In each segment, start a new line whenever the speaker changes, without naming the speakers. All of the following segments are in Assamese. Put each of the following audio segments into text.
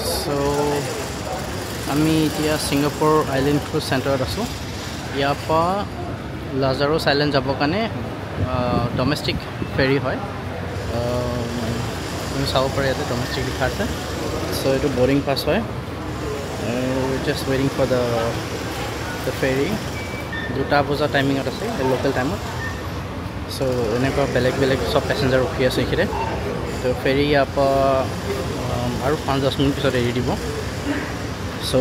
So আমি এতিয়া সিঙ্গাপুৰ আইল্যান্ড ক্ৰুজ চেণ্টাৰত আছো ইয়াৰ পৰা লাজাৰোছ আইল্যান্ড যাব কাৰণে ডমেষ্টিক ফেৰী হয় তুমি চাব পাৰে ইয়াতে ডমেষ্টিক লিখা আছে সো এইটো বোৰ্ডিং পাছ হয় জাষ্ট ৱেটিং ফৰ দ্য ফেৰী 2টা বজা টাইমিঙত আছে লোকেল টাইমত সো এনেকুৱা বেলেগ বেলেগ সব পেছেঞ্জাৰ ৰখি আছে এইখিনিতে তো ফেৰী ইয়াৰ পৰা আৰু 5-10 মিনিট পিছত এৰি দিব সো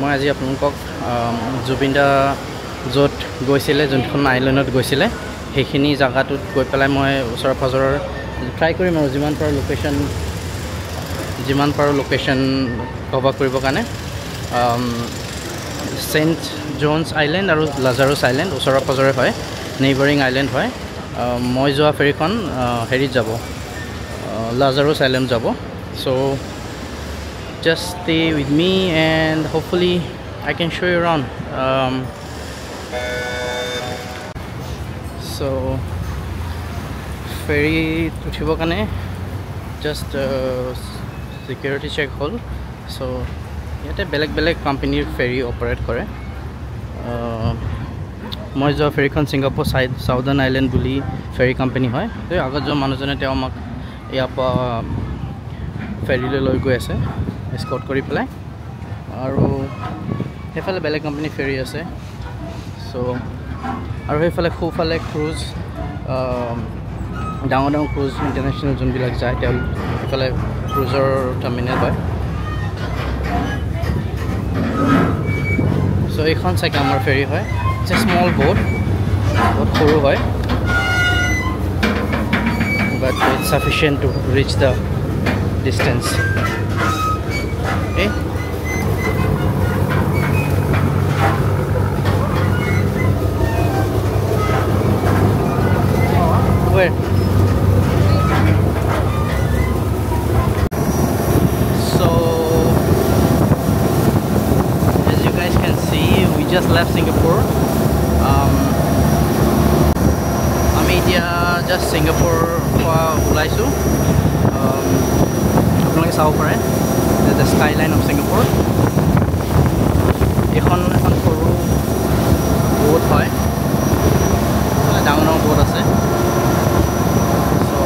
মই আজি আপোনালোকক জুবিনদা য'ত গৈছিলে যোনখন আইল্যান্ডত গৈছিলে সেইখিনি জায়গাটোত গৈ পেলাই মই ওচৰৰ পাজৰৰ ট্ৰাই কৰিম আৰু যিমান পাৰো লোকেশ্যন কভাৰ কৰিব কাৰণে সেন্ট জনছ আইল্যান্ড আৰু লাজাৰোছ আইল্যান্ড ওচৰৰ পাজৰে হয় নেইবাৰিং আইল্যান্ড হয় মই যোৱা ফেৰীখন হেৰিত যাব লাজাৰোছ আইল্যান্ড যাব so just stay with me and hopefully I can show you around so ferry uthibo kane just security check hol so yate beleg company ferry operate kore moi jo ferry kon singapore side southern island buli ferry company hoy to agar jo manujone te amak ya pa ferry le loi goi ase escort kori pelai aru hefale beleg company ferry ase so aru hefale khufale cruise down cruise international zone bilak jai tel hefale cruiser terminal boy so ekhon sai kamar ferry hoy it's a small boat boat khoru hoy but it's sufficient to reach the distance okay where so as you guys can see we just left Singapore আমি এতিয়া just Singapore ওলাইছো আপোনালোকে চাব পাৰে the skyline of Singapore এখন সৰু boat হয় ডাঙৰ boat আছে so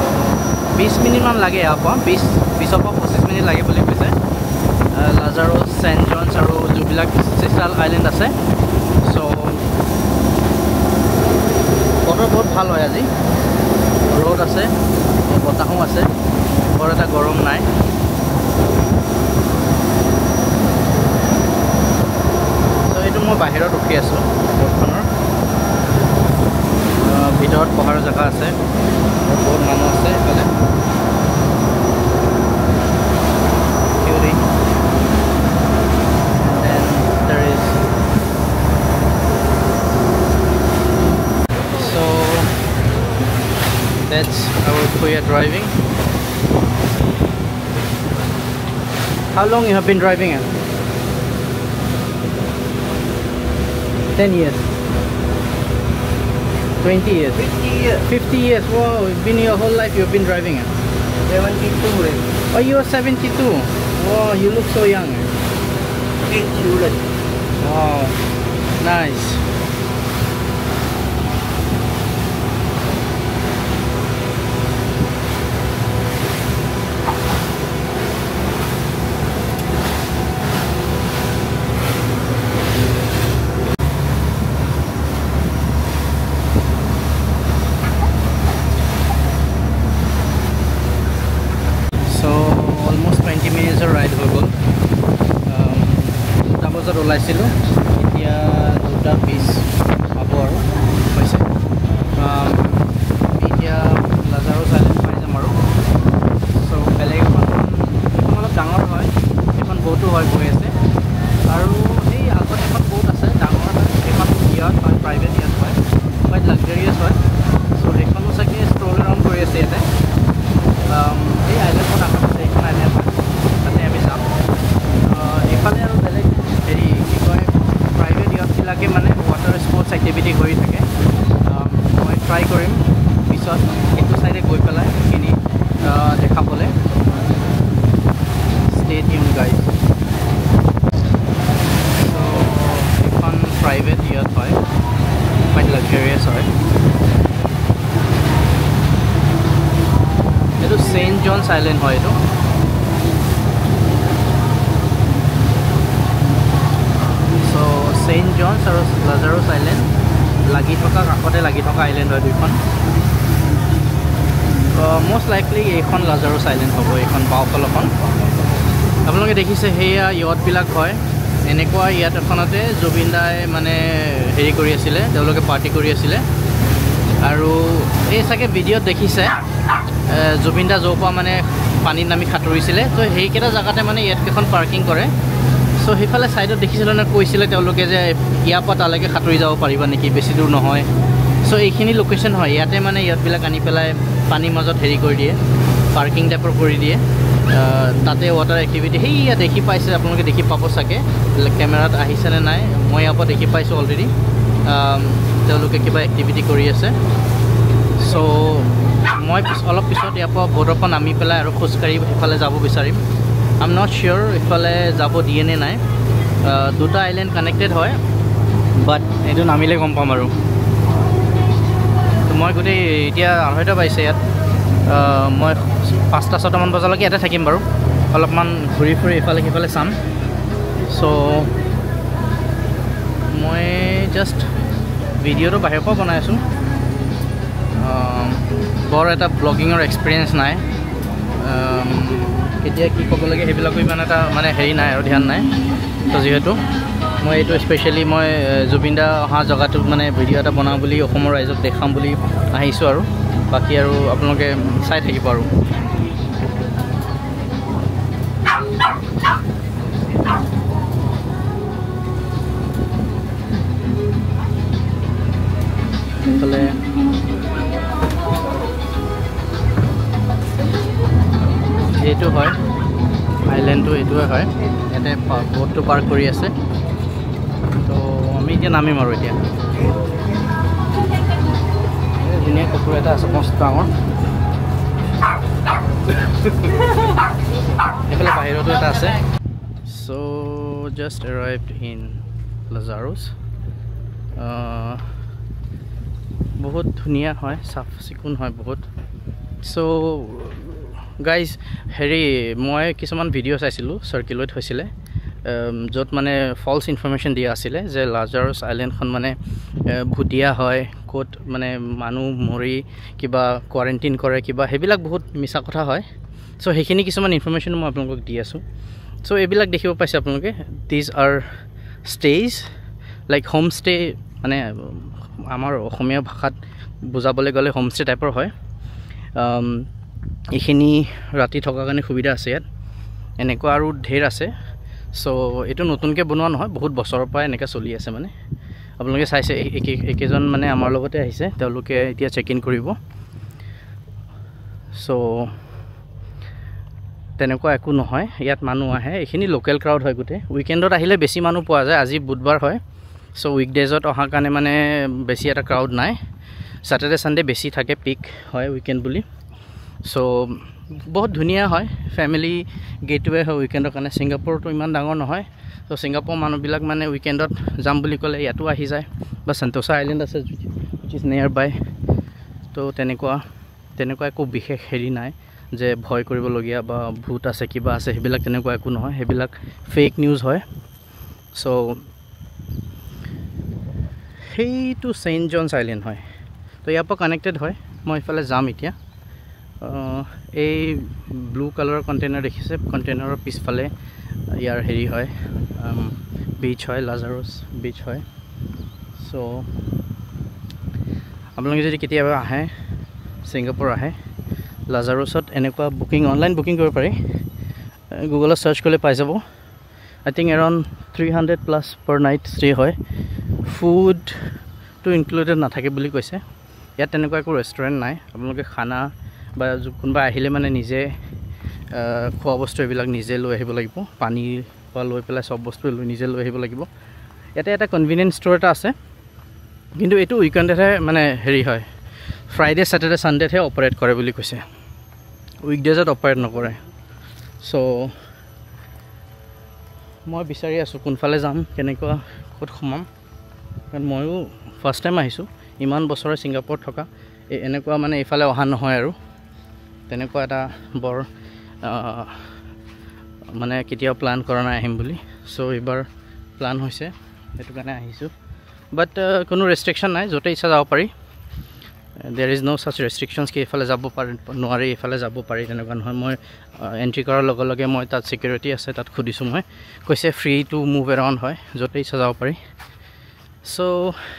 20 মিনিট মান লাগে ইয়াৰ পৰা 20-25 মিনিট লাগে বুলি কৈছে লাজাৰোছ সেন্ট জনছ আৰু যিবিলাক চিষ্টাৰ আইল্যান্ড আছে so বতৰ বহুত ভাল হয় আজি ৰ'দ আছে বতাহো আছে বৰ এটা গৰম নাই মই বাহিৰত ৰখি আছো বৰ্তমানৰ ভিতৰত পহাৰ জায়গা আছে বহুত মানুহ আছে এফালে theory and there is so that's our Kuya driving how long you have been driving it 10 years 20 years 50 years wow you've been your whole life you've been driving it
72
oh you are 72 wow you look so young wow nice ওলাইছিলো এতিয়া 2:20 হ'ব আৰু হৈছে এতিয়া লাজাৰোছ আইল্যান্ড পাই যাম আৰু সো বেলেগ এখন অলপ ডাঙৰ হয় এখন বহুতো হয় গৈ আছে আৰু এই আগত এখন বহুত আছে ডাঙৰ হয় এখন ইয়াত হয় প্ৰাইভেট ইয়াত হয় quite luxurious হয় সো সেইখনো চাগে ষ্ট্ৰল ৰাউণ্ড কৰি আছে ইয়াতে এই আইল্যাণ্ডখন আগত আছে এইখন আইল্যাণ্ড হয় তাতে আমি যাম এইফালে আৰু বেলেগ হেৰি কি কয় প্ৰাইভেট ইয়াতবিলাকে মানে ৱাটাৰ স্পৰ্টছ এক্টিভিটি কৰি থাকে মই ট্ৰাই কৰি লাজাৰুছ আইলেণ্ড হয় এইটো চ' চেইণ্ট জনছ আৰু লাজাৰুছ আইলেণ্ড লাগি থকা কাষতে লাগি থকা আইলেণ্ড হয় দুইখন most likely এইখন লাজাৰুছ আইলেণ্ড হ'ব এইখন বাওঁফালখন আপোনালোকে দেখিছে সেয়া ইয়টবিলাক হয় এনেকুৱা ইয়াত এখনতে জুবিন দাই মানে হেৰি কৰি আছিলে তেওঁলোকে পাৰ্টি কৰি আছিলে আৰু এই চাগে ভিডিঅ'ত দেখিছে জুবিন দা য'ৰ পৰা মানে পানীত নামি সাঁতুৰিছিলে তো সেইকেইটা জেগাতে মানে ইয়াতকেইখন পাৰ্কিং কৰে চ' সেইফালে ছাইডত দেখিছিলে নে কৈছিলে তেওঁলোকে যে ইয়াৰ পৰা তালৈকে সাঁতুৰি যাব পাৰিবা নেকি বেছি দূৰ নহয় চ' এইখিনি লোকেশ্যন হয় ইয়াতে মানে ইয়টবিলাক আনি পেলাই পানীৰ মাজত হেৰি কৰি দিয়ে পাৰ্কিং টাইপৰ কৰি দিয়ে তাতে ৱাটাৰ এক্টিভিটি সেইয়া দেখি পাইছে আপোনালোকে দেখি পাব চাগে কেমেৰাত আহিছেনে নাই মই ইয়াৰ পৰা দেখি পাইছোঁ অলৰেডি তেওঁলোকে কিবা এক্টিভিটি কৰি আছে চ' মই অলপ পিছত ইয়াৰ পৰা ব'ৰ্ডৰ পৰা নামি পেলাই আৰু খোজকাঢ়ি সেইফালে যাব বিচাৰিম আই এম নট চিয়'ৰ এইফালে যাব দিয়ে নে নাই দুটা আইলেণ্ড কানেক্টেড হয় বাট এইটো নামিলে গম পাম আৰু মই গোটেই এতিয়া 2:30 পাইছে ইয়াত মই 5-6টামান বজালৈকে ইয়াতে থাকিম বাৰু অলপমান ঘূৰি ফুৰি ইফালে সিফালে চাম চ' মই জাষ্ট ভিডিঅ'টো বাহিৰৰ পৰা বনাই আছোঁ বৰ এটা ব্লগিঙৰ এক্সপিৰিয়েঞ্চ নাই কেতিয়া কি ক'ব লাগে সেইবিলাকো ইমান এটা মানে হেৰি নাই আৰু ধ্যান নাই তো যিহেতু মই এইটো স্পেচিয়েলি মই জুবিন দা অহা জেগাটোত মানে ভিডিঅ' এটা বনাওঁ বুলি অসমৰ ৰাইজক দেখাম বুলি আহিছোঁ আৰু বাকী আৰু আপোনালোকে চাই থাকিব আৰু এইফালে এইটো হয় আইলেণ্ডটো এইটোৱে হয় ইয়াতে ব'টটো পাৰ্ক কৰি আছে তো আমি এতিয়া নামিম আৰু এতিয়া ধুনীয়া কুকুৰ এটা আছে মস্ত ডাঙৰ এইফালে বাহিৰতো এটা আছে চ' জাষ্ট এৰাইভড ইন লাজাৰুছ বহুত ধুনীয়া হয় চাফ চিকুণ হয় বহুত চ' গাইজ হেৰি মই কিছুমান ভিডিঅ' চাইছিলোঁ চাৰ্কিউলেট হৈছিলে য'ত মানে ফলছ ইনফৰমেশ্যন দিয়া আছিলে যে লাজাৰুছ আইলেণ্ডখন মানে ভুটীয়া হয় ক'ত মানে মানুহ মৰি কিবা কোৱাৰেণ্টাইন কৰে কিবা সেইবিলাক বহুত মিছা কথা হয় চ' সেইখিনি কিছুমান ইনফৰমেশ্যন মই আপোনালোকক দি আছোঁ চ' এইবিলাক দেখিব পাইছে আপোনালোকে these are stage like home stay মানে আমাৰ অসমীয়া ভাষাত বুজাবলৈ গ'লে হোম ষ্টে টাইপৰ হয় এইখিনি ৰাতি থকাৰ কাৰণে সুবিধা আছে ইয়াত এনেকুৱা আৰু ঢেৰ আছে চ' এইটো নতুনকৈ বনোৱা নহয় বহুত বছৰৰ পৰা এনেকৈ চলি আছে মানে আপোনালোকে চাইছে একেজন মানে আমাৰ লগতে আহিছে তেওঁলোকে এতিয়া চেক ইন কৰিব চ' তেনেকুৱা একো নহয় ইয়াত মানুহ আহে এইখিনি লোকেল ক্ৰাউড হয় গোটেই উইকেণ্ডত আহিলে বেছি মানুহ পোৱা যায় আজি বুধবাৰ হয় চ' উইকডেজত অহাৰ কাৰণে মানে বেছি এটা ক্ৰাউড নাই ছেটাৰডে ছানডে বেছি থাকে পিক হয় উইকেণ্ড বুলি চ' বহুত ধুনীয়া হয় ফেমিলি গেটৱে হয় উইকেণ্ডৰ কাৰণে ছিংগাপুৰটো ইমান ডাঙৰ নহয় ত' ছিংগাপুৰ মানুহবিলাক মানে উইকেণ্ডত যাম বুলি ক'লে ইয়াতো আহি যায় বা সেন্তোসা আইলেণ্ড আছে উইচ ইজ নিয়াৰ বাই তো তেনেকুৱা একো বিশেষ হেৰি নাই যে ভয় কৰিবলগীয়া বা ভূত আছে কিবা আছে সেইবিলাক তেনেকুৱা একো নহয় সেইবিলাক ফেক নিউজ হয় চ' সেইটো চেইণ্ট জনছ আইলেণ্ড হয় তো ইয়াৰ পৰা কানেক্টেড হয় মই এইফালে যাম এতিয়া এই ব্লু কালাৰৰ কণ্টেইনাৰ দেখিছে কণ্টেইনাৰৰ পিছফালে ইয়াৰ হেৰি হয় বিচ হয় লাজাৰুছ বিচ হয় চ' আপোনালোকে যদি কেতিয়াবা আহে ছিংগাপুৰ আহে লাজাৰুছত এনেকুৱা বুকিং অনলাইন বুকিং কৰিব পাৰি গুগলত চাৰ্চ কৰিলে পাই যাব I think around 300+ per night stay হয় ফুডটো ইনক্লুডেড নাথাকে বুলি কৈছে ইয়াত তেনেকুৱা একো ৰেষ্টুৰেণ্ট নাই আপোনালোকে খানা বা কোনোবা আহিলে মানে নিজে খোৱা বস্তু এইবিলাক নিজে লৈ আহিব লাগিব পানীৰ পৰা লৈ পেলাই চব বস্তু নিজে লৈ আহিব লাগিব ইয়াতে এটা কনভিনিয়েঞ্চ ষ্ট'ৰ এটা আছে কিন্তু এইটো উইকেণ্ডতহে মানে হেৰি হয় ফ্ৰাইডে ছেটাৰডে ছানডেতহে অপাৰেট কৰে বুলি কৈছে উইকডেজত অপাৰেট নকৰে চ' মই বিচাৰি আছোঁ কোনফালে যাম কেনেকুৱা ক'ত সোমাম কাৰণ ময়ো ফাৰ্ষ্ট টাইম আহিছোঁ ইমান বছৰে ছিংগাপুৰত থকা এনেকুৱা মানে এইফালে অহা নহয় আৰু তেনেকুৱা এটা বৰ মানে কেতিয়াও প্লান কৰা নাই আহিম বুলি সো এবাৰ প্লান হৈছে সেইটো কাৰণে আহিছোঁ বাট কোনো ৰেষ্ট্ৰিকশ্যন নাই য'তে ইচ্ছা যাব পাৰি there is no such restrictions কি এফালে যাব পাৰি নোৱাৰি এফালে যাব পাৰি তেনেকুৱা নহয় মই এন্ট্ৰি কৰাৰ লগে লগে মই তাত সিকিউৰিটি আছে তাত খুদিছো মই কৈছে ফ্ৰী টু মুভ এৰাউণ্ড হয় য'তে ইচ্ছা যাব পাৰি সো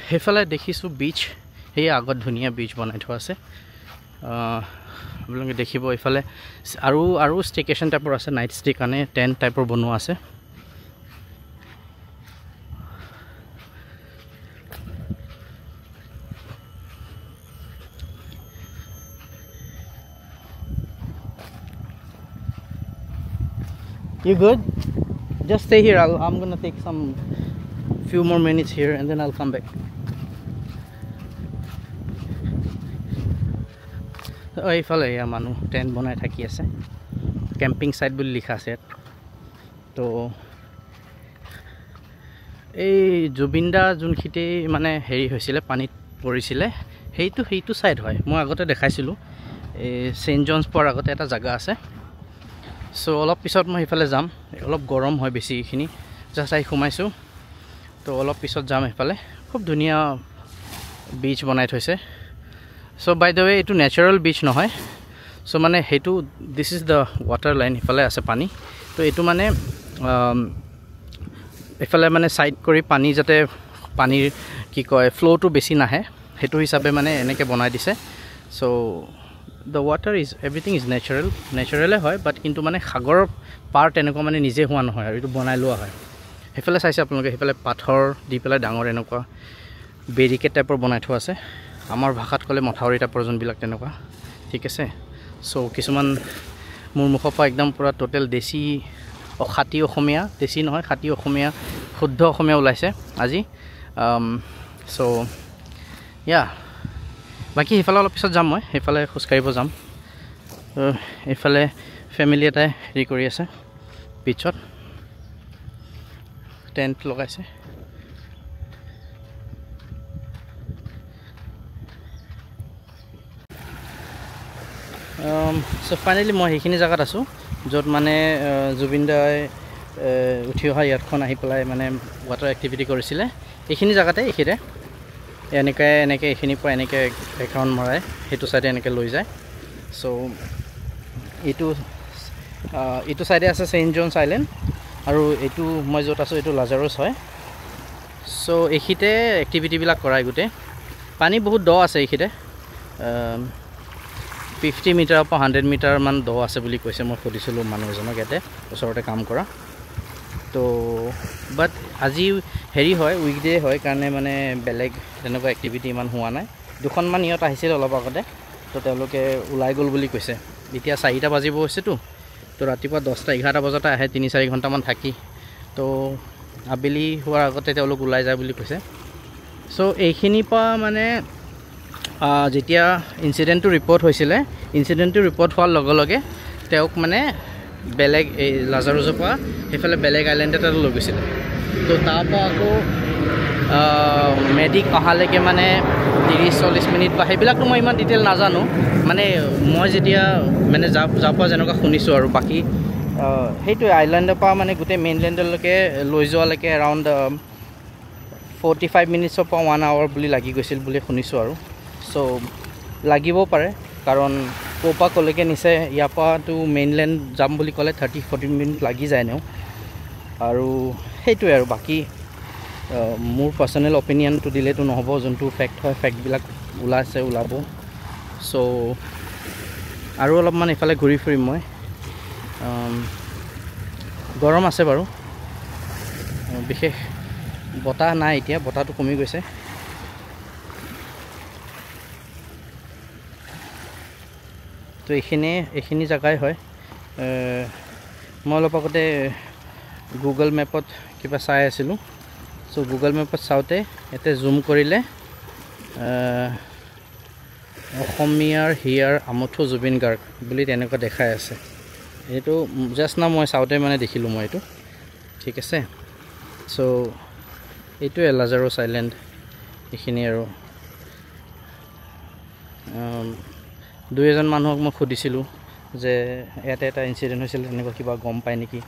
হেফালে দেখিছো বিচ এই আগত ধুনীয়া বিচ বনাই থোৱা আছে আপোনালোকে দেখিব এফালে আৰু ষ্টেকেশ্যন টাইপৰ আছে নাইট ষ্টে কাৰণে টেণ্ট টাইপৰ বনোৱা আছে You good? Just stay here. I'm gonna take some few more minutes here and then I'll come back. এই ফালে এয়া মানুহ টেণ্ট বনাই থাকি আছে কেম্পিং সাইট বুলি লিখা আছে তো এই জুবিনদা যোনখিতে মানে হেৰি হৈছিলে পানীত পৰিছিলে সেইটো সাইড হয় মই আগতে দেখাইছিলোঁ এই সেন্ট জনছ পৰ আগতে এটা জায়গা আছে সো অলপ পিছত মই ইফালে যাম অলপ গৰম হয় বেছিখিনি জাস্ট আই ঘুমাইছোঁ তো অলপ পিছত যাম ইফালে খুব ধুনীয়া বিচ বনাই থৈছে সো বাই দ্য ৱে এইটো নেচাৰেল বিচ নহয় সো মানে সেইটো this is the water line ইফালে আছে পানী তো এইটো মানে ইফালে মানে সাইড কৰি পানী যাতে পানীৰ কি কয় ফ্লোটো বেছি নাহে সেইটো হিচাপে মানে এনেকৈ বনাই দিছে so the water is everything is natural হয় বাট কিন্তু মানে সাগৰৰ পাৰ তেনেকুৱা মানে নিজে হোৱা নহয় আৰু এইটো বনাই লোৱা হয় হেফালে চাইছে আপোনালোকে হেফালে পাথৰ দি পেলাই ডাঙৰ এনেকুৱা বেৰিকেড টাইপৰ বনাই থোৱা আছে আমাৰ ভাষাত ক'লে মথাউৰি টাইপৰ যোনবিলাক তেনেকুৱা ঠিক আছে সো কিছুমান মোৰ মুখৰ পৰা একদম পুৰা টোটেল দেশী খাটি অসমীয়া দেশী নহয় খাটি অসমীয়া শুদ্ধ অসমীয়া ওলাইছে আজি সো ইয়া বাকি হেফালে অলপ পিছত যাম মই হেফালে খোজকাঢ়িব যাম এইফালে ফেমিলি এটাই হেৰি কৰি আছে বিচত টেণ্ট লগাইছে সো ফাইনেলি মই সেইখিনি জায়গাত আছোঁ য'ত মানে জুবিনদাই উঠি অহা ইয়াতখন আহি পেলাই মানে ৱাটাৰ এক্টিভিটি কৰিছিলে এইখিনি জায়গাতে এইখিতে এনেকৈ এইখিনিৰ পৰা এনেকৈ একাউণ্ট মৰাই সেইটো চাইডে এনেকৈ লৈ যায় সো এইটো চাইডে আছে সেন্ট জনছ আইলেণ্ড আৰু এইটো মই য'ত আছোঁ এইটো লাজাৰাছ হয় সো এইখিতে এক্টিভিটিবিলাক কৰাই গোটেই পানী বহুত দ আছে এইখিতে 50 মিটাৰৰ পৰা 100 মিটাৰমান দ আছে বুলি কৈছে মই সুধিছিলোঁ মানুহ এজনক ইয়াতে ওচৰতে কাম কৰা তো বাট আজি হেৰি হয় উইকডে হয় কাৰণে মানে বেলেগ তেনেকুৱা এক্টিভিটি ইমান হোৱা নাই দুখনমান ইয়াত আহিছিল অলপ আগতে তো তেওঁলোকে ওলাই গ'ল বুলি কৈছে এতিয়া 4টা বাজিব হৈছেতো তো ৰাতিপুৱা 10টা 11টা বজাতে আহে 3-4 ঘণ্টামান থাকি তো আবেলি হোৱাৰ আগতে তেওঁলোক ওলাই যায় বুলি কৈছে সো এইখিনিৰ পৰা মানে যেতিয়া ইনচিডেণ্টটো ৰিপৰ্ট হৈছিলে ইনচিডেণ্টটো ৰিপৰ্ট হোৱাৰ লগে লগে তেওঁক মানে বেলেগ এই লাজাৰুছৰ পৰা সেইফালে বেলেগ আইলেণ্ড এটা লৈ গৈছিলে তো তাৰপৰা আকৌ মেডিক অহালৈকে মানে 30-40 মিনিট বা সেইবিলাকতো মই ইমান ডিটেইল নাজানো মানে মই যেতিয়া মানে যাৰ পৰা যেনেকুৱা শুনিছোঁ আৰু বাকী সেইটোৱে আইলেণ্ডৰ পৰা মানে গোটেই মেইনলেণ্ডলৈকে লৈ যোৱালৈকে এৰাউণ্ড 45 মিনিটছৰ পৰা 1 আৱাৰ বুলি লাগি গৈছিল বুলি শুনিছোঁ আৰু সো লাগিবও পাৰে কাৰণ ক'ৰপা ক'লৈকে নিছে ইয়াৰ পৰাতো মেইনলেণ্ড যাম বুলি ক'লে 30-40 মিনিট লাগি যায় নেও আৰু সেইটোৱে আৰু বাকী মোৰ পাৰ্চনেল অপিনিয়নটো দিলেতো নহ'ব যোনটো ফেক্ট হয় ফেক্টবিলাক ওলাব সো আৰু অলপমান ইফালে ঘূৰি ফুৰিম মই গৰম আছে বাৰু বিশেষ বতাহ নাই এতিয়া বতাহটো কমি গৈছে তো এইখিনি জায়গাই হয় মই অলপ আগতে গুগল মেপত কিবা চাই আছিলোঁ সো গুগল মেপত চাওঁতে ইয়াতে জুম কৰিলে অসমীয়াৰ হিয়াৰ আমঠু জুবিন গাৰ্গ বুলি তেনেকুৱা দেখাই আছে এইটো জাষ্ট না মই চাওঁতে মানে দেখিলোঁ মই এইটো ঠিক আছে সো এইটোৱে লাজাৰুছ আইলেণ্ড এইখিনি আৰু 2-এজন মানুহক মই সুধিছিলোঁ যে ইয়াতে এটা ইনচিডেণ্ট হৈছিল তেনেকুৱা কিবা গম পায় নেকি।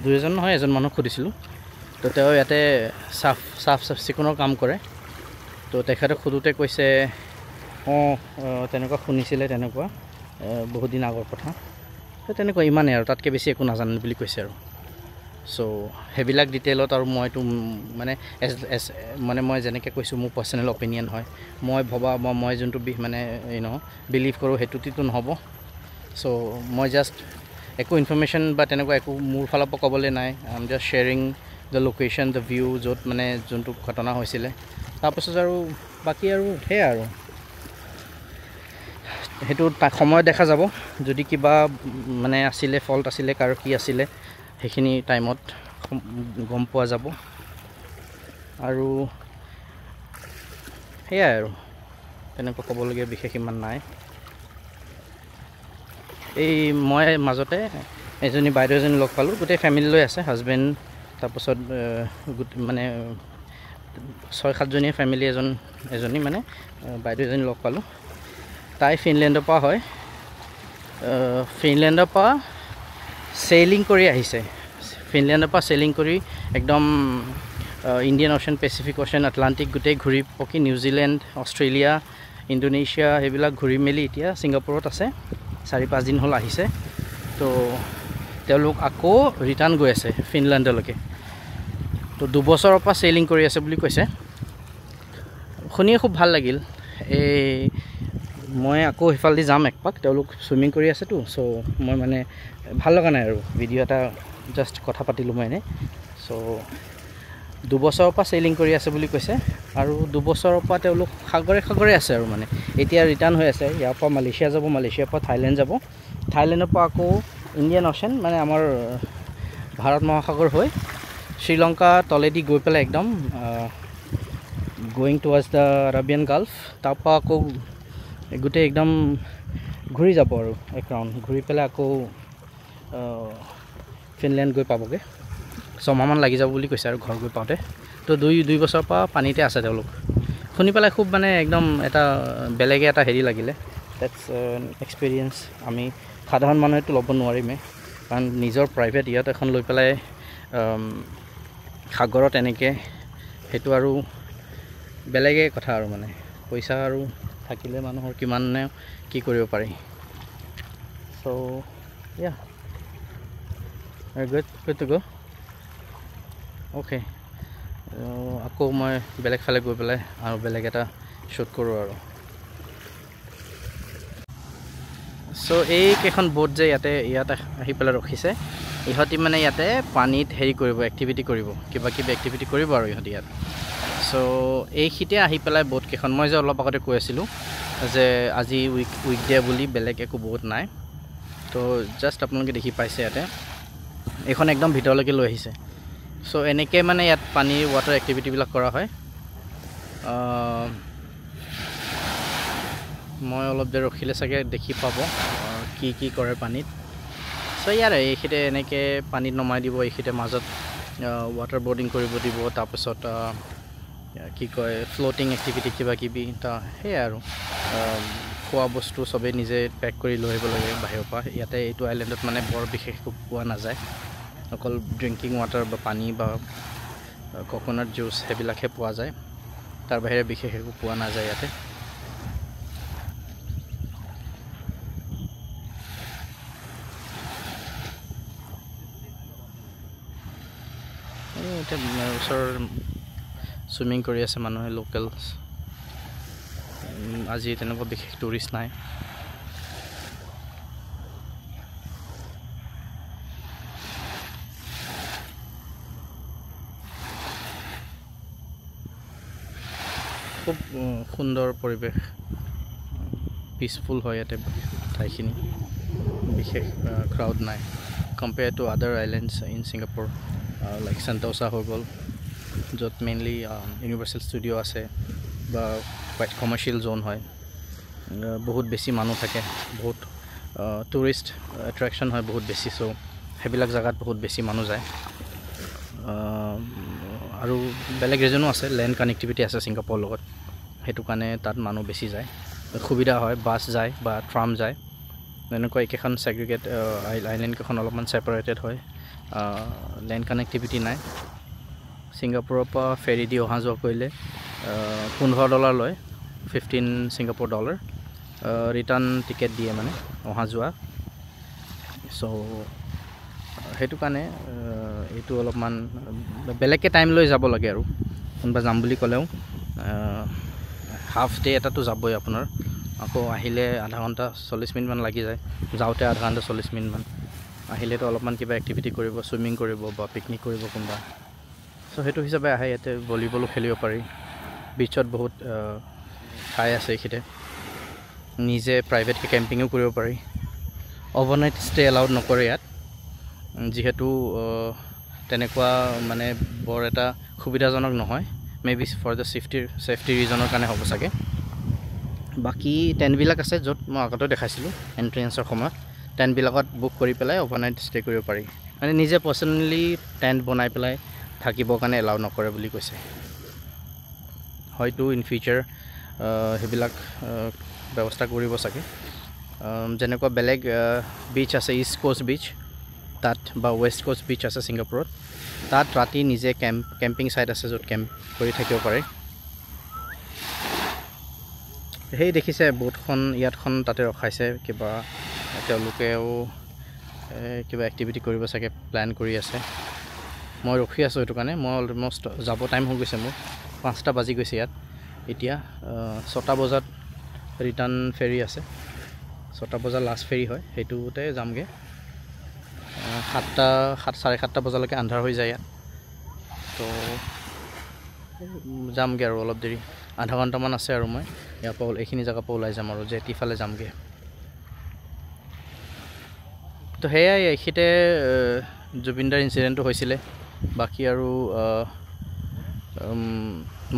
দুই এজন নহয় এজন মানুহক সুধিছিলোঁ। তো তেওঁ ইয়াতে চাফ চিকুণৰ কাম কৰে। তো তেখেতক সোধোতে কৈছে তেনেকুৱা শুনিছিলে, তেনেকুৱা বহুত দিন আগৰ কথা। তো তেনেকুৱা ইমানেই আৰু, তাতকৈ বেছি একো নাজানে বুলি কৈছে আৰু। চ' সেইবিলাক ডিটেইলত আৰু মইতো মানে মানে মই যেনেকৈ কৈছোঁ মোৰ পাৰ্চনেল অপিনিয়ন হয়, মই ভবা বা মই যোনটো মানে বিলিভ কৰোঁ সেইটোতো নহ'ব। চ' মই জাষ্ট একো ইনফৰমেশ্যন বা তেনেকুৱা একো মোৰ ফালৰ পৰা ক'বলৈ নাই। I am just sharing the location, the view, য'ত মানে যোনটো ঘটনা হৈছিলে। তাৰপিছত আৰু বাকী আৰু সেয়াই আৰু, সেইটো সময়ত দেখা যাব। যদি কিবা মানে আছিলে, ফল্ট আছিলে, কাৰো কি আছিলে, সেইখিনি টাইমত গম পোৱা যাব। আৰু সেয়াই আৰু, তেনেকুৱা ক'বলগীয়া বিশেষ ইমান নাই। এই মই মাজতে এজনী বাইদেউ এজনী লগ পালোঁ, গোটেই ফেমিলি লৈ আছে, হাজবেণ্ড, তাৰপাছত মানে 6-7জনীয়া ফেমিলি এজনী মানে বাইদেউ এজনী লগ পালোঁ। তাই ফিনলেণ্ডৰ পৰা হয়, ফিনলেণ্ডৰ পৰা চেইলিং কৰি আহিছে। ফিনলেণ্ডৰ পৰা চেইলিং কৰি একদম ইণ্ডিয়ান অ'শ্যান, পেচিফিক অ'শ্যান, আটলাণ্টিক গোটেই ঘূৰি পকি নিউজিলেণ্ড, অষ্ট্ৰেলিয়া, ইণ্ডোনেছিয়া সেইবিলাক ঘূৰি মেলি এতিয়া ছিংগাপুৰত আছে। 4-5 দিন হ'ল আহিছে। তো তেওঁলোক আকৌ ৰিটাৰ্ণ গৈ আছে ফিনলেণ্ডলৈকে। তো 2 বছৰৰ পৰা চেইলিং কৰি আছে বুলি কৈছে। শুনিয়ে খুব ভাল লাগিল। মই আকৌ সিফালেদি যাম একপাক, তেওঁলোক চুইমিং কৰি আছেতো। চ' মই মানে ভাল লগা নাই আৰু, ভিডিঅ' এটা জাষ্ট কথা পাতিলোঁ মই এনেই। চ' 2 বছৰৰ পৰা চেইলিং কৰি আছে বুলি কৈছে। আৰু 2 বছৰৰ পৰা তেওঁলোক সাগৰে আছে আৰু, মানে এতিয়া ৰিটাৰ্ণ হৈ আছে। ইয়াৰ পৰা মালয়েছিয়া যাব, মালয়েছিয়াৰ পৰা থাইলেণ্ড যাব, থাইলেণ্ডৰ পৰা আকৌ ইণ্ডিয়ান অ'শ্যান মানে আমাৰ ভাৰত মহাসাগৰ হৈ শ্ৰীলংকা তলেদি গৈ পেলাই একদম গোয়িং টুৱাৰ্ডছ দ্য আৰাবিয়ান গাল্ফ, তাৰপৰা আকৌ গোটেই একদম ঘূৰি যাব আৰু এক ৰাউণ্ড ঘূৰি পেলাই আকৌ ফিনলেণ্ড গৈ পাবগৈ। 6 মাহমান লাগি যাব বুলি কৈছে আৰু ঘৰ গৈ পাওঁতে। তো 2 বছৰৰ পৰা পানীতে আছে তেওঁলোক। শুনি পেলাই খুব মানে একদম এটা বেলেগে এটা হেৰি লাগিলে। ডেটছ এক্সপিৰিয়েঞ্চ আমি সাধাৰণ মানুহেতো ল'ব নোৱাৰিমেই, কাৰণ নিজৰ প্ৰাইভেট ইয়াত এখন লৈ পেলাই সাগৰত এনেকৈ, সেইটো আৰু বেলেগে কথা আৰু, মানে পইচা আৰু থাকিলে মানুহৰ কিমানে কি কৰিব পাৰি। চ' ইয়া গুড টু গ'। অ'কে, আকৌ মই বেলেগ ফালে গৈ পেলাই আৰু বেলেগ এটা শ্বুট কৰোঁ আৰু। চ' এইকেইখন বোট যে ইয়াতে আহি পেলাই ৰখিছে, ইহঁতি মানে ইয়াতে পানীত হেৰি কৰিব, এক্টিভিটি কৰিব, কিবা কিবি এক্টিভিটি কৰিব আৰু ইহঁতি ইয়াত। চ' এইখিতে আহি পেলাই বোটকেইখন, মই যে অলপ আগতে কৈ আছিলোঁ যে আজি উইকডে বুলি বেলেগ একো বোট নাই। তো জাষ্ট আপোনালোকে দেখি পাইছে ইয়াতে, এইখন একদম ভিতৰলৈকে লৈ আহিছে। চ' এনেকৈ মানে ইয়াত পানীৰ ৱাটাৰ এক্টিভিটিবিলাক কৰা হয়। মই অলপ দেৰি ৰখিলে চাগে দেখি পাব কি কৰে পানীত। চ' ইয়াৰে এইখিতে এনেকৈ পানীত নমাই দিব, এইখিতে মাজত ৱাটাৰ বৰ্ডিং কৰিব দিব, তাৰপিছত কি কয় ফ্ল'টিং এক্টিভিটি কিবা কিবি, সেয়াই আৰু খোৱা বস্তু চবেই নিজে পেক কৰি লৈ আহিব লাগে বাহিৰৰ পৰা। ইয়াতে এইটো আইলেণ্ডত মানে বৰ বিশেষ পোৱা নাযায়, অকল ড্ৰিংকিং ৱাটাৰ বা পানী বা কক'নাট জুচ সেইবিলাকহে পোৱা যায়, তাৰ বাহিৰে বিশেষ একো পোৱা নাযায় ইয়াতে। এতিয়া ওচৰৰ চুইমিং কৰি আছে মানুহে, লোকেল। আজি তেনেকুৱা বিশেষ টুৰিষ্ট নাই। খুব সুন্দৰ পৰিৱেশ, পিচফুল হয় ইয়াতে ঠাইখিনি, বিশেষ ক্ৰাউড নাই কম্পেয়াৰ টু আদাৰ আইলেণ্ডছ ইন ছিংগাপুৰ, লাইক সেণ্ট'চা হৈ গ'ল, য'ত মেইনলি ইউনিভাৰ্চেল ষ্টুডিঅ' আছে বা কোৱাইট কমাৰ্চিয়েল জ'ন হয়। বহুত বেছি মানুহ থাকে, বহুত টুৰিষ্ট এট্ৰেকশ্যন হয় বহুত বেছি। চ' সেইবিলাক জেগাত বহুত বেছি মানুহ যায়। আৰু বেলেগ ৰিজনো আছে, লেণ্ড কানেক্টিভিটি আছে ছিংগাপুৰৰ লগত, সেইটো কাৰণে তাত মানুহ বেছি যায়, সুবিধা হয়, বাছ যায় বা ট্ৰাম যায়। এনেকুৱা একেখন ছেগ্ৰিগেট আইলেণ্ডকেইখন অলপমান ছেপাৰেটেড হয়, লেণ্ড কানেক্টিভিটি নাই। ছিংগাপুৰৰ পৰা ফেৰী দি অহা যোৱা কৰিলে $15 লয়, 15 ছিংগাপুৰ ডলাৰ ৰিটাৰ্ণ টিকেট দিয়ে মানে অহা যোৱা। চ' সেইটো কাৰণে এইটো অলপমান বেলেগকৈ টাইম লৈ যাব লাগে আৰু কোনোবা যাম বুলি ক'লেও হাফ ডে এটাতো যাবই আপোনাৰ, আকৌ আহিলে আধা ঘণ্টা 40 মিনিটমান লাগি যায়, যাওঁতে আধা ঘণ্টা 40 মিনিটমান, আহিলেতো অলপমান কিবা এক্টিভিটি কৰিব, চুইমিং কৰিব বা পিকনিক কৰিব কোনোবা। চ' সেইটো হিচাপে আহে। ইয়াতে ভলীবলো খেলিব পাৰি, বিচত বহুত ঠাই আছে এইখিনিতে, নিজে প্ৰাইভেটকৈ কেম্পিঙো কৰিব পাৰি। অভাৰনাইট ষ্টে এলাউড নকৰে ইয়াত, যিহেতু তেনেকুৱা মানে বৰ এটা সুবিধাজনক নহয়। Maybe for the safety ৰিজনৰ কাৰণে হ'ব চাগে। বাকী টেণ্টবিলাক আছে য'ত মই আগতে দেখাইছিলোঁ এণ্ট্ৰেঞ্চৰ সময়ত, টেণ্টবিলাকত বুক কৰি পেলাই অভাৰনাইট ষ্টে কৰিব পাৰি। মানে নিজে পাৰ্চনেলি টেণ্ট বনাই পেলাই থাকিবৰ কাৰণে এলাউ নকৰে বুলি কৈছে। হয়তো ইন ফিউচাৰ সেইবিলাক ব্যৱস্থা কৰিব চাগে। যেনেকুৱা বেলেগ বিচ আছে, ইষ্ট কোষ্ট বিচ তাত বা ৱেষ্ট কোষ্ট বিচ আছে ছিংগাপুৰত, তাত ৰাতি নিজে কেম্পিং ছাইট আছে য'ত কেম্প কৰি থাকিব পাৰে। সেই দেখিছে বোটখন ইয়াতখন তাতে ৰখাইছে, কিবা তেওঁলোকেও কিবা এক্টিভিটি কৰিব চাগে প্লেন কৰি আছে। মই ৰখি আছোঁ সেইটো কাৰণে, মই অলমষ্ট যাব টাইম হৈ গৈছে মোৰ, 5টা বাজি গৈছে ইয়াত। এতিয়া 6টা বজাত ৰিটাৰ্ণ ফেৰী আছে, 6টা বজাত লাষ্ট ফেৰী হয়, সেইটোতে যামগৈ। 7:30 চাৰে 7টা বজালৈকে আন্ধাৰ হৈ যায় ইয়াত, তো যামগৈ আৰু অলপ দেৰি, আধা ঘণ্টামান আছে আৰু মই ইয়াৰ পৰা এইখিনি জেগাৰ পৰা ওলাই যাম আৰু জেটিফালে যামগৈ। তো সেয়াই, এইখিনিতে জুবিনদাৰ ইনচিডেণ্টটো হৈছিলে। বাকী আৰু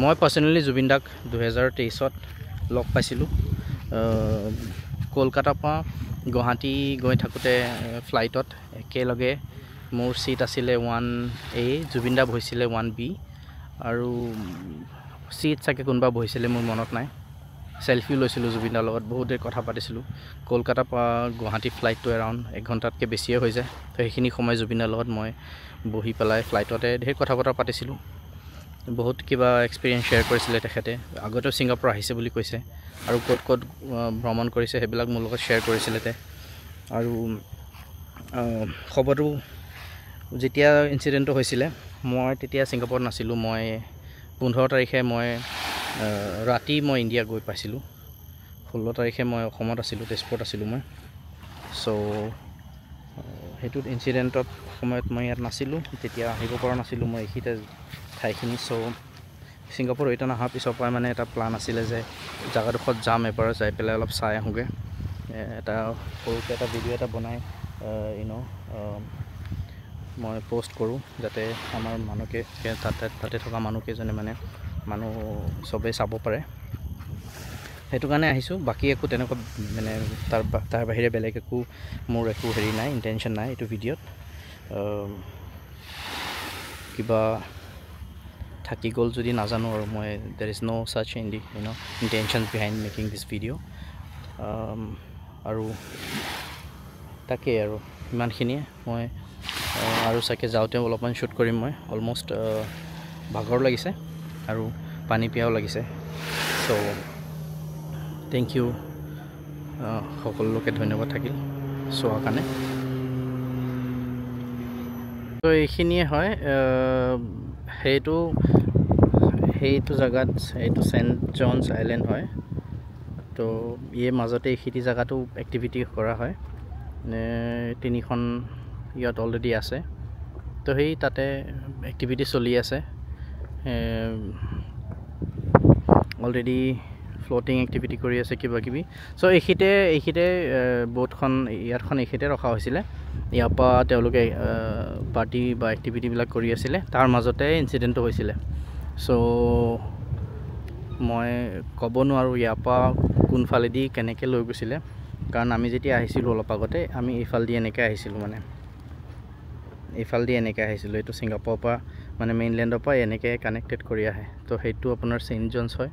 মই পাৰ্চনেলি জুবিনদাক 2023ত লগ পাইছিলোঁ, কলকাতাৰ পৰা গুৱাহাটী গৈ থাকোঁতে ফ্লাইটত একেলগে। মোৰ ছিট আছিলে 1A, জুবিনদা বহিছিলে 1B, আৰু ছিট চাগে কোনোবা বহিছিলে মোৰ মনত নাই। চেল্ফিও লৈছিলোঁ জুবিনদাৰ লগত, বহুত দেৰি কথা পাতিছিলোঁ। কলকাতাৰ পৰা গুৱাহাটী ফ্লাইটটো এৰাউণ্ড 1 ঘণ্টাতকৈ বেছিয়ে হৈ যায়, তো সেইখিনি সময় জুবিনদাৰ লগত মই বহি পেলাই ফ্লাইটতে ধেৰ কথা বতৰা পাতিছিলোঁ। বহুত কিবা এক্সপিৰিয়েঞ্চ শ্বেয়াৰ কৰিছিলে তেখেতে, আগতেও ছিংগাপুৰ আহিছে বুলি কৈছে, আৰু ক'ত ক'ত ভ্ৰমণ কৰিছে সেইবিলাক মোৰ লগত শ্বেয়াৰ কৰিছিলে। আৰু খবৰটো যেতিয়া ইনচিডেণ্টটো হৈছিলে মই তেতিয়া ছিংগাপুৰত নাছিলোঁ। মই 15 তাৰিখে মই ৰাতি মই ইণ্ডিয়া গৈ পাইছিলোঁ, 16 তাৰিখে মই অসমত আছিলোঁ, তেজপুৰত আছিলোঁ মই। চ' সেইটোত ইনচিডেণ্টত সময়ত মই ইয়াত নাছিলোঁ, তেতিয়া আহিব পৰা নাছিলোঁ মই এইখিনিতে ঠাইখিনি। চ' ছিংগাপুৰ ৰিটাৰ্ণ অহাৰ পিছৰ পৰাই মানে এটা প্লান আছিলে যে জেগাডোখৰত যাম, এবাৰ যাই পেলাই অলপ চাই আহোঁগৈ, এটা সৰুকৈ এটা ভিডিঅ' এটা বনাই মই পষ্ট কৰোঁ, যাতে আমাৰ তাতে থকা মানুহকেইজনে মানুহ চবেই চাব পাৰে। সেইটো কাৰণে আহিছোঁ, বাকী একো তেনেকুৱা মানে তাৰ বাহিৰে বেলেগ একো মোৰ একো হেৰি নাই, ইণ্টেনশ্যন নাই এইটো ভিডিঅ'ত। কিবা থাকি গ'ল যদি নাজানো আৰু মই, there is no' such intention behind making this video'. আৰু তাকেই আৰু ইমানখিনিয়ে। মই আৰু চাগে যাওঁতেও অলপমান শ্বুট কৰিম মই, অলমষ্ট ভাগৰ লাগিছে আৰু পানী পিয়াও লাগিছে। চ' থেংক ইউ, সকলোকে ধন্যবাদ থাকিল চোৱাৰ কাৰণে। তো এইখিনিয়ে হয়, সেইটো জেগাত এইটো চেণ্ট জনছ আইলেণ্ড হয়। তো ইয়াৰ মাজতে এইখিনি জেগাটো এক্টিভিটি কৰা হয়, 3খন ইয়াত অলৰেডি আছে। তো সেই তাতে এক্টিভিটি চলি আছে অলৰেডি, ফ্ল'টিং এক্টিভিটি কৰি আছে কিবা কিবি। চ' এইখিনিতে বোটখন ইয়াতখন এইখিনিতে ৰখা হৈছিলে, ইয়াৰ পৰা তেওঁলোকে পাৰ্টি বা এক্টিভিটিবিলাক কৰি আছিলে, তাৰ মাজতে ইনচিডেণ্টটো হৈছিলে। চ' মই ক'ব নোৱাৰোঁ ইয়াৰ পৰা কোনফালেদি কেনেকৈ লৈ গৈছিলে, কাৰণ আমি যেতিয়া আহিছিলোঁ অলপ আগতে আমি এইফালেদি এনেকৈ আহিছিলোঁ, এইটো ছিংগাপুৰৰ পৰা মানে মেইনলেণ্ডৰ পৰা এনেকৈ কানেক্টেড কৰি আহে। তো সেইটো আপোনাৰ চেইণ্ট জনছ হয়।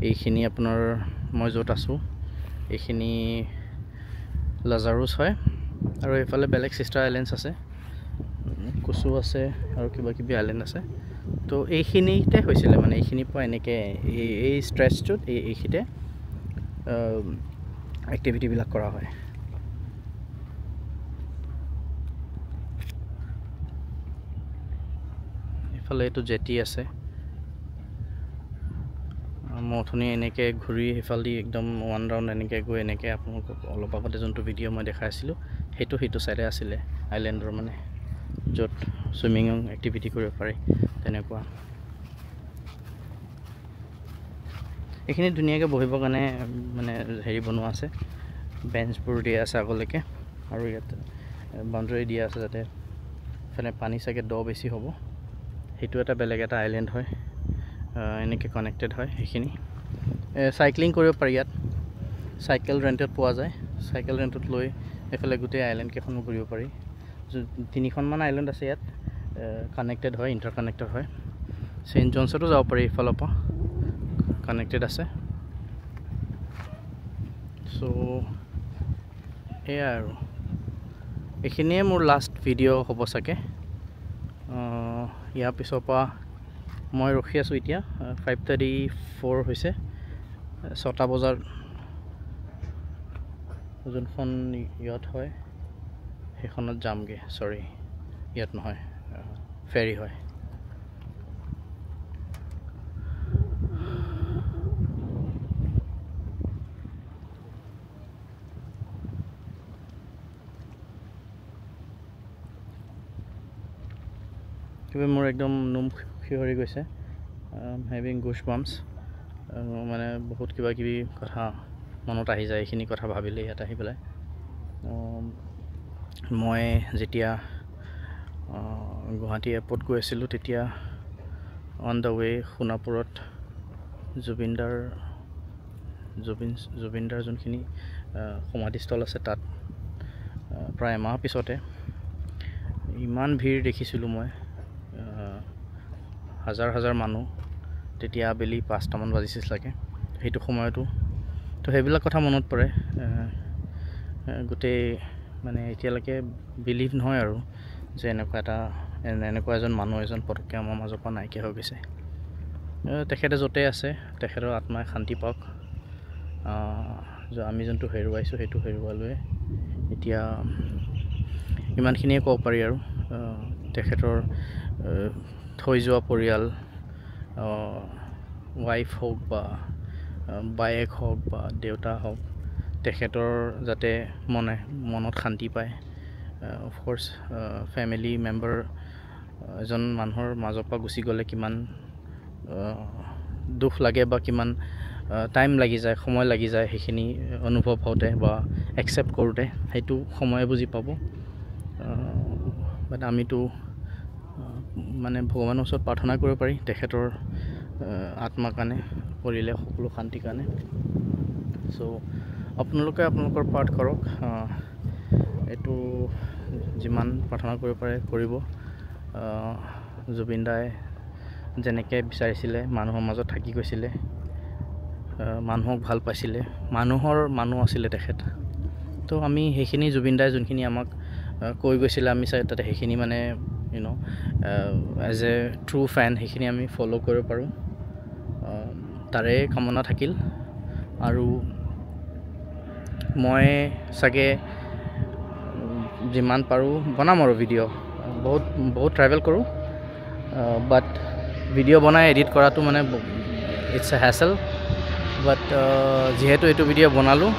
এইখিনি আপোনাৰ মই য'ত আছোঁ এইখিনি লাজাৰুছ হয় আৰু এইফালে বেলেগ সিষ্টাৰ আইলেণ্ডছ আছে কুচু আছে আৰু কিবা কিবি আইলেণ্ড আছে তো এইখিনিতে হৈছিলে মানে এইখিনিৰ পৰা এনেকৈ এই ষ্ট্ৰেচটোত এইখিনিতে এক্টিভিটিবিলাক কৰা হয় এইফালে এইটো জেটি আছে মই অথনি এনেকৈ ঘূৰি সেইফালেদি একদম ওৱান ৰাউণ্ড এনেকৈ গৈ এনেকৈ আপোনালোকক অলপ আগতে যোনটো ভিডিঅ' মই দেখাই আছিলোঁ সেইটো চাইডে আছিলে আইলেণ্ডৰ মানে য'ত চুইমিং এক্টিভিটি কৰিব পাৰি তেনেকুৱা এইখিনি ধুনীয়াকৈ বহিবৰ কাৰণে মানে হেৰি বনোৱা আছে বেঞ্চবোৰ দিয়া আছে আগলৈকে আৰু ইয়াত বাউণ্ডেৰী দিয়া আছে যাতে এফালে পানী চাগে দ বেছি হ'ব সেইটো এটা বেলেগ এটা আইলেণ্ড হয় এনেকৈ কানেক্টেড হয় সেইখিনি চাইক্লিং কৰিব পাৰি ইয়াত চাইকেল ৰেণ্টত পোৱা যায় চাইকেল ৰেণ্টত লৈ এইফালে গোটেই আইলেণ্ডকেইখনো ঘূৰিব পাৰি 3খনমান আইলেণ্ড আছে ইয়াত কানেক্টেড হয় ইণ্টাৰ কানেক্টেড হয় চেইণ্ট জনছতো যাব পাৰি এইফালৰ পৰা কানেক্টেড আছে চ' এয়া আৰু এইখিনিয়ে মোৰ লাষ্ট ভিডিঅ' হ'ব চাগে ইয়াৰ পিছৰ পৰা মই ৰখি আছোঁ এতিয়া 5:34 হৈছে 6টা বজাৰ যোনখন ইয়াত হয় সেইখনত যামগৈ চৰি ইয়াত নহয় ফেৰী হয় কিবা মোৰ একদম নোম শিহৰি গৈছে হেভিং গুছ বাম্পছ মানে বহুত কিবা কিবি কথা মনত আহি যায় এইখিনি কথা ভাবিলে ইয়াত আহি পেলাই মই যেতিয়া গুৱাহাটী এয়াৰপৰ্ট গৈ আছিলোঁ তেতিয়া অন দ্য ৱে সোণাপুৰত জুবিনদাৰ যোনখিনি সমাধিস্থল আছে তাত প্ৰায় এমাহ পিছতে ইমান ভিৰ দেখিছিলোঁ মই হাজাৰ মানুহ তেতিয়া আবেলি 5টামান বাজিছিল চাগে সেইটো সময়তো তো সেইবিলাক কথা মনত পৰে গোটেই মানে এতিয়ালৈকে বিলিভ নহয় আৰু যে এনেকুৱা এজন মানুহ এজন পটককৈ আমাৰ মাজৰ পৰা নাইকিয়া হৈ গৈছে তেখেতে য'তে আছে তেখেতৰ আত্মাই শান্তি পাওক আমি যোনটো হেৰুৱাইছোঁ সেইটো হেৰুৱালৈ এতিয়া ইমানখিনিয়ে ক'ব পাৰি আৰু তেখেতৰ থৈ যোৱা পৰিয়াল ৱাইফ হওক বা বায়েক হওক বা দেউতা হওক তেখেতৰ যাতে মনত শান্তি পায় অফক'ৰ্ছ ফেমিলি মেম্বাৰ এজন মানুহৰ মাজৰ পৰা গুচি গ'লে কিমান দুখ লাগে বা কিমান টাইম লাগি যায় সময় লাগি যায় সেইখিনি অনুভৱ হওঁতে বা একচেপ্ট কৰোঁতে সেইটো সময়ে বুজি পাব বাট আমিতো মানে ভগৱানৰ ওচৰত প্ৰাৰ্থনা কৰিব পাৰি তেখেতৰ আত্মাৰ কাৰণে কৰিলে সকলো শান্তিৰ কাৰণে চ' আপোনালোকে আপোনালোকৰ পাৰ্ট কৰক এইটো যিমান প্ৰাৰ্থনা কৰিব পাৰে কৰিব জুবিন দাই যেনেকৈ বিচাৰিছিলে মানুহৰ মাজত থাকি গৈছিলে মানুহক ভাল পাইছিলে মানুহ আছিলে তেখেত তো আমি সেইখিনি জুবিন দাই যোনখিনি আমাক কৈ গৈছিলে আমি চাই তাতে সেইখিনি মানে এজ এ ট্ৰু ফেন সেইখিনি আমি ফ'ল' কৰিব পাৰোঁ তাৰে কামনা থাকিল আৰু মই চাগে যিমান পাৰোঁ বনাম আৰু ভিডিঅ' বহুত ট্ৰেভেল কৰোঁ বাট ভিডিঅ' বনাই এডিট কৰাটো মানে ইটছ এ হেচেল বাট যিহেতু এইটো ভিডিঅ' বনালোঁ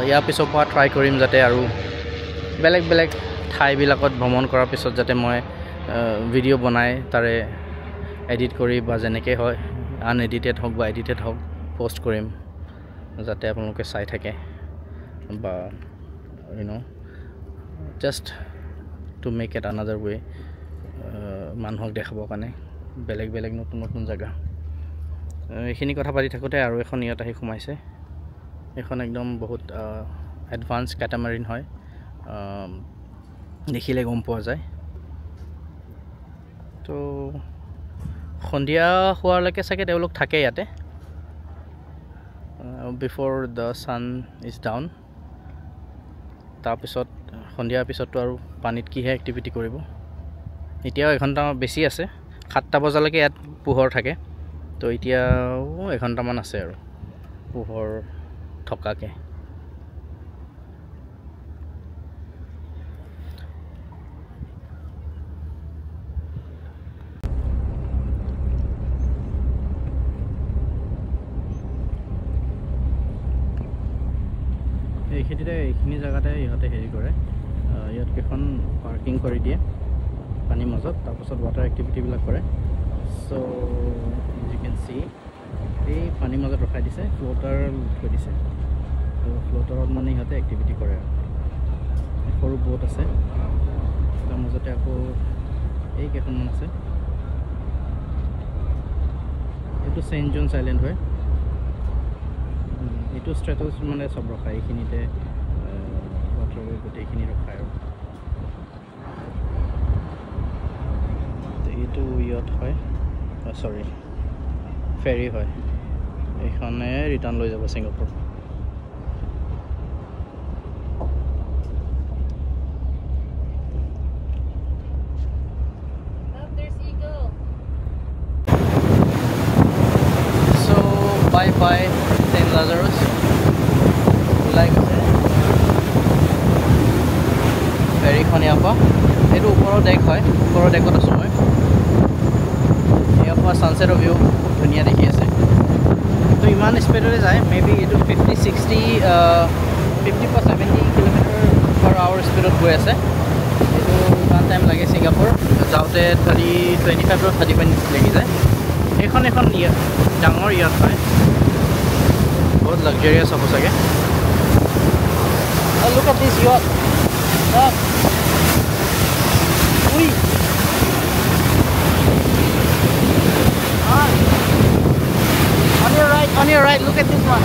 ইয়াৰ পিছৰ পৰা ট্ৰাই কৰিম যাতে আৰু বেলেগ ঠাইবিলাকত ভ্ৰমণ কৰাৰ পিছত যাতে মই ভিডিঅ' বনাই তাৰে এডিট কৰি বা যেনেকৈ হয় আনএডিটেড হওক বা এডিটেড হওক পষ্ট কৰিম যাতে আপোনালোকে চাই থাকে বা just to make it another way মানুহক দেখাবৰ কাৰণে বেলেগ নতুন জেগা এইখিনি কথা পাতি থাকোঁতে আৰু এখন ইয়াত আহি সোমাইছে এইখন একদম বহুত এডভান্স কেটামাৰিন হয় দেখিলে গম পোৱা যায় তো সন্ধিয়া হোৱালৈকে চাগে তেওঁলোক থাকে ইয়াতে before the sun is down তাৰপিছত সন্ধিয়াৰ পিছততো আৰু পানীত কিহে এক্টিভিটি কৰিব এতিয়াও এঘণ্টা বেছি আছে 7টা বজালৈকে ইয়াত পোহৰ থাকে তো এতিয়াও এঘণ্টামান আছে আৰু পোহৰ থকাকে এইখিনি জেগাতে ইহঁতে হেৰি কৰে ইয়াত কেইখন পাৰ্কিং কৰি দিয়ে পানীৰ মাজত তাৰপিছত ৱাটাৰ এক্টিভিটিবিলাক কৰে চ' ইউ কেন চি এই পানীৰ মাজত ৰখাই দিছে ফ্ল'টাৰ থৈ দিছে তো ফ্ল'টাৰত মানে ইহঁতে এক্টিভিটি কৰে আৰু সৰু বোট আছে তাৰ মাজতে আকৌ এই কেইখনমান আছে এইটো চেইণ্ট জনছ আইলেণ্ড হয় এইটো ষ্ট্ৰেটাছ মানে চব ৰখায় এইখিনিতে ৱাটাৰৱে গোটেইখিনি ৰখায় আৰু এইটো ইয়ত হয় চৰি ফেৰী হয় এইখনে ৰিটাৰ্ণ লৈ যাব Singapore Bye bye St. Lazarus ওলাই গৈছে ফেৰীখন ইয়াৰ পৰা এইটো ওপৰৰ ডেক হয় ওপৰৰ ডেকত আছোঁ মই ইয়াৰ পৰা ছানছেটৰ ভিউ ধুনীয়া দেখি আছে তো ইমান স্পীডতে যায় মেবি এইটো 50-60 50 বা 70 কিলোমিটাৰ পাৰ আৱাৰ স্পীডত গৈ আছে এইটো ইমান টাইম লাগে ছিংগাপুৰ যাওঁতে 25 to 30 মিনিট লাগি যায় এইখন ডাঙৰ ইয়াত হয় बहुत luxurious हो सके look at this yacht ui on your right look at this one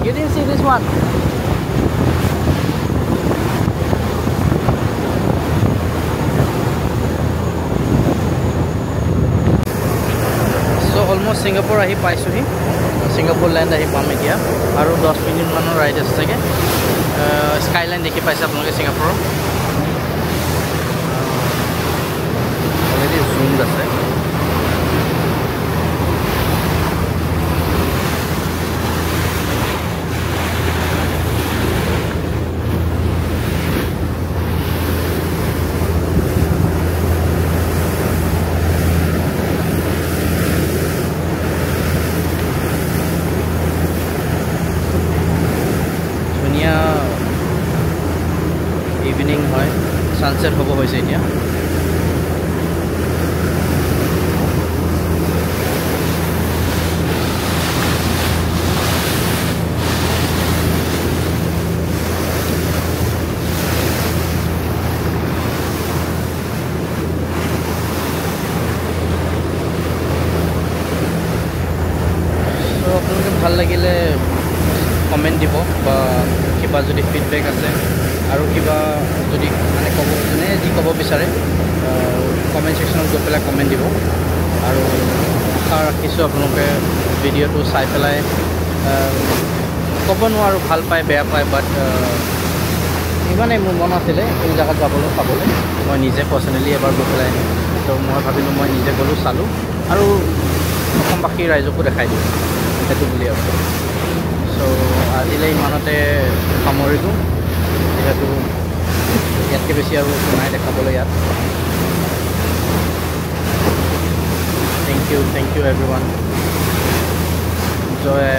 you didn't see this one almost Singapore আহি পাইছোঁহি ছিংগাপুৰ লেণ্ড আহি পাম এতিয়া আৰু 10 মিনিটমানৰ ৰাইড আছে চাগে স্কাইলাইন দেখি পাইছে আপোনালোকে ছিংগাপুৰৰ অলৰেডি জুমড আছে ইভিনিং হয় সানসেট হ'ব হৈছে এতিয়া আপোনালোকে ভাল লাগিলে কমেণ্ট দিব বা কিবা যদি ফিডবেক আছে আৰু কিবা যদি মানে ক'ব যোনে যি ক'ব বিচাৰে কমেণ্ট ছেকশ্যনত গৈ পেলাই কমেণ্ট দিব আৰু আশা ৰাখিছোঁ আপোনালোকে ভিডিঅ'টো চাই পেলাই ক'ব নোৱাৰোঁ ভাল পায় বেয়া পায় বাট ইমানেই মোৰ মন আছিলে এই জেগাত যাবলৈ পাবলৈ মই নিজে পাৰ্চনেলি এবাৰ গৈ পেলাই তো মই ভাবিলোঁ মই নিজে গ'লোঁ চালোঁ আৰু অসমবাসী ৰাইজকো দেখাই দিওঁ সেইটো বুলি আৰু চ' আজিলৈ ইমানতে সামৰিলোঁ যিহেতু ইয়াতকৈ বেছি আৰু নাই দেখাবলৈ ইয়াত থেংক ইউ এভৰিৱান জয়